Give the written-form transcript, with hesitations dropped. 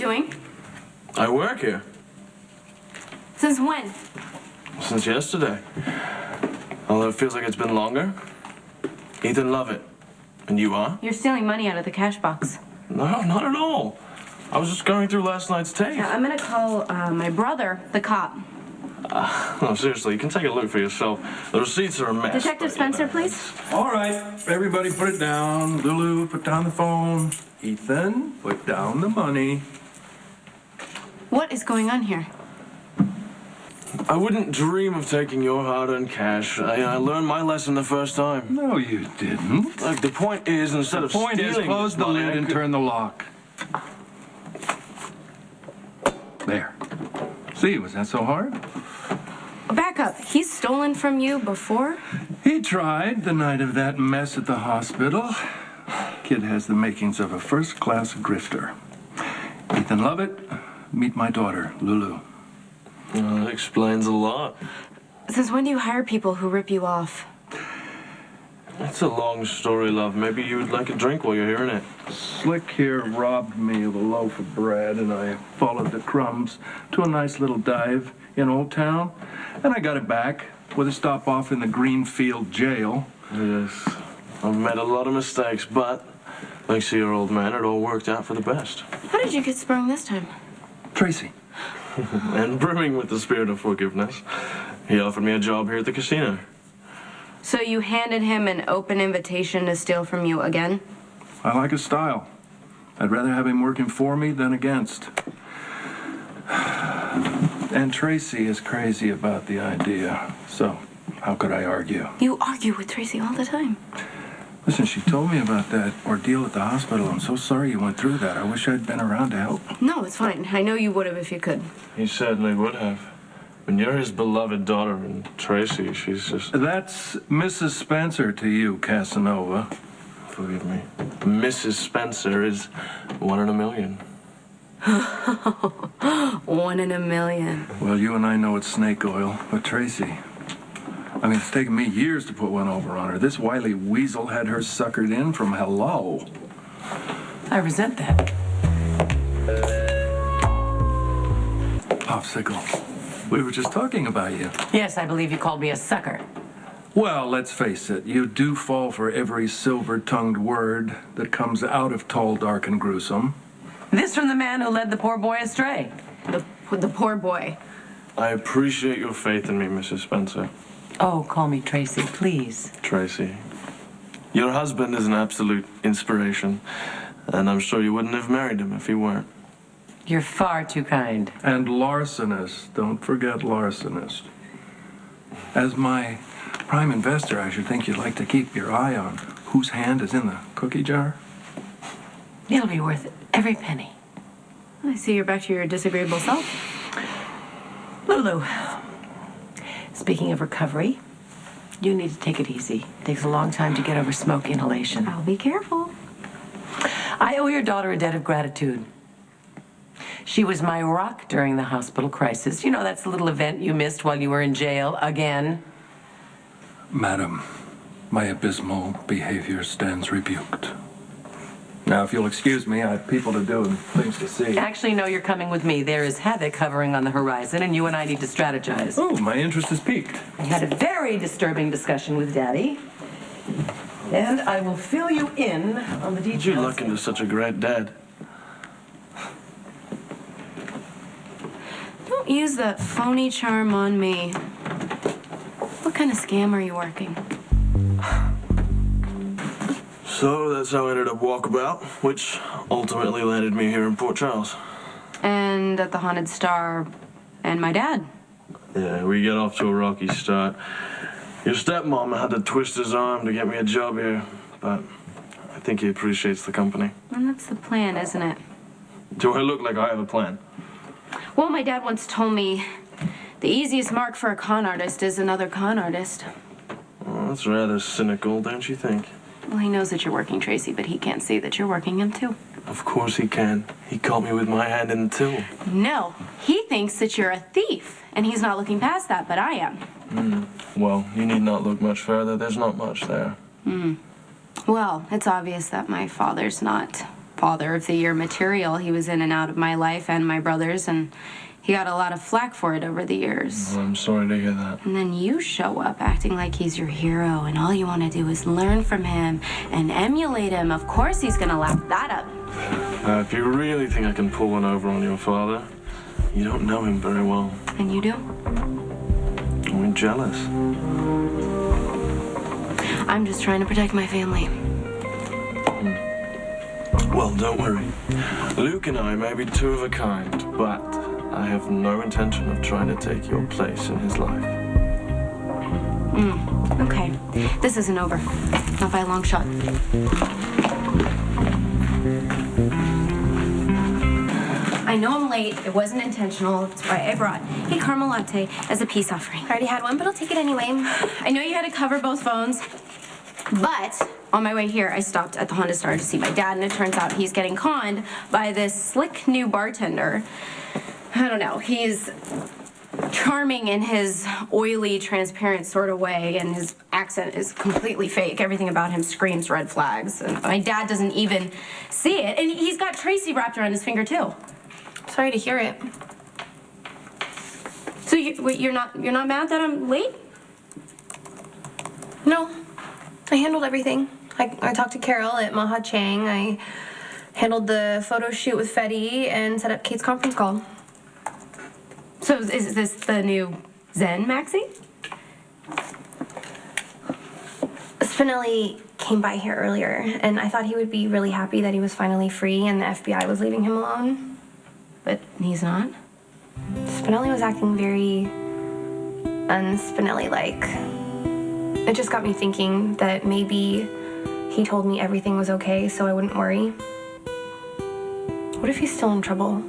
doing? I work here. Since when? Since yesterday. Although it feels like it's been longer. Ethan Lovett. And you are? You're stealing money out of the cash box. No, not at all. I was just going through last night's tape. Yeah, I'm gonna call my brother, the cop. No, seriously, you can take a look for yourself. The receipts are a mess. Detective Spencer, please. All right, everybody put it down. Lulu, put down the phone. Ethan, put down the money. What is going on here? I wouldn't dream of taking your hard-earned cash. I learned my lesson the first time. No, you didn't. Look, the point is, instead of Point is, stealing close this the money, lid I and could- turn the lock. There. See, was that so hard? Back up. He's stolen from you before? He tried the night of that mess at the hospital. Kid has the makings of a first-class grifter. Ethan Lovett, meet my daughter, Lulu. That explains a lot. Since when do you hire people who rip you off? It's a long story, love. Maybe you would like a drink while you're hearing it. Slick here robbed me of a loaf of bread, and I followed the crumbs to a nice little dive in Old Town, and I got it back with a stop off in the Greenfield jail. Yes, I've made a lot of mistakes, but thanks to your old man, it all worked out for the best. How did you get sprung this time? Tracy. And brimming with the spirit of forgiveness, he offered me a job here at the casino. So you handed him an open invitation to steal from you again? I like his style. I'd rather have him working for me than against. And Tracy is crazy about the idea, so how could I argue? You argue with Tracy all the time. Listen, she told me about that ordeal at the hospital. I'm so sorry you went through that. I wish I'd been around to help. No, it's fine. I know you would have if you could. He certainly would have. When you're his beloved daughter, and Tracy, she's just... That's Mrs. Spencer to you, Casanova. Forgive me. Mrs. Spencer is 1 in a million. 1 in a million. Well, you and I know it's snake oil, but Tracy... I mean, it's taken me years to put one over on her. This wily weasel had her suckered in from hello. I resent that. Popsicle. We were just talking about you. Yes, I believe you called me a sucker. Well, let's face it, you do fall for every silver-tongued word that comes out of Tall, Dark, and Gruesome. This from the man who led the poor boy astray. The poor boy. I appreciate your faith in me, Mrs. Spencer. Oh, call me Tracy, please. Tracy. Your husband is an absolute inspiration, and I'm sure you wouldn't have married him if he weren't. You're far too kind. And larcenist. Don't forget larcenist. As my prime investor, I should think you'd like to keep your eye on whose hand is in the cookie jar. It'll be worth it. Every penny. I see you're back to your disagreeable self. Lulu, speaking of recovery, you need to take it easy. It takes a long time to get over smoke inhalation. I'll be careful. I owe your daughter a debt of gratitude. She was my rock during the hospital crisis. You know, that's the little event you missed while you were in jail again. Madam, my abysmal behavior stands rebuked. Now, if you'll excuse me, I have people to do and things to see. Actually, no, you're coming with me. There is havoc hovering on the horizon, and you and I need to strategize. Oh, my interest is piqued. I had a very disturbing discussion with Daddy, and I will fill you in on the details. Did you luck into such a great dad? Don't use that phony charm on me. What kind of scam are you working? So that's how I ended up Walkabout, which ultimately landed me here in Port Charles. And at the Haunted Star and my dad. Yeah, we get off to a rocky start. Your stepmom had to twist his arm to get me a job here, but I think he appreciates the company. And that's the plan, isn't it? Do I look like I have a plan? Well, my dad once told me the easiest mark for a con artist is another con artist. Well, that's rather cynical, don't you think? Well, he knows that you're working Tracy, but he can't see that you're working him too. Of course he can. He caught me with my hand in the till. No, he thinks that you're a thief, and he's not looking past that, but I am. Well, you need not look much further. There's not much there. Well, it's obvious that my father's not Father of the Year material. He was in and out of my life and my brother's, and he got a lot of flack for it over the years. Well, I'm sorry to hear that. And then you show up acting like he's your hero, and all you want to do is learn from him and emulate him. Of course he's gonna lap that up. If you really think I can pull one over on your father, you don't know him very well. And you do? We're jealous. I'm just trying to protect my family. Well, don't worry. Luke and I may be two of a kind, but I have no intention of trying to take your place in his life. Okay. This isn't over. Not by a long shot. I know I'm late. It wasn't intentional. That's why I brought a caramel latte as a peace offering. I already had one, but I'll take it anyway. I know you had to cover both phones, but on my way here, I stopped at the Honda Star to see my dad, and it turns out he's getting conned by this slick new bartender. I don't know. He's charming in his oily, transparent sort of way, and his accent is completely fake. Everything about him screams red flags. And my dad doesn't even see it, and he's got Tracy wrapped around his finger too. Sorry to hear it. So you're not mad that I'm late? No, I handled everything. I talked to Carol at Maha Chang. I handled the photo shoot with Fetty and set up Kate's conference call. So is this the new Zen Maxie? Spinelli came by here earlier, and I thought he would be really happy that he was finally free and the FBI was leaving him alone. But he's not. Spinelli was acting very un-Spinelli-like. It just got me thinking that maybe he told me everything was okay so I wouldn't worry. What if he's still in trouble?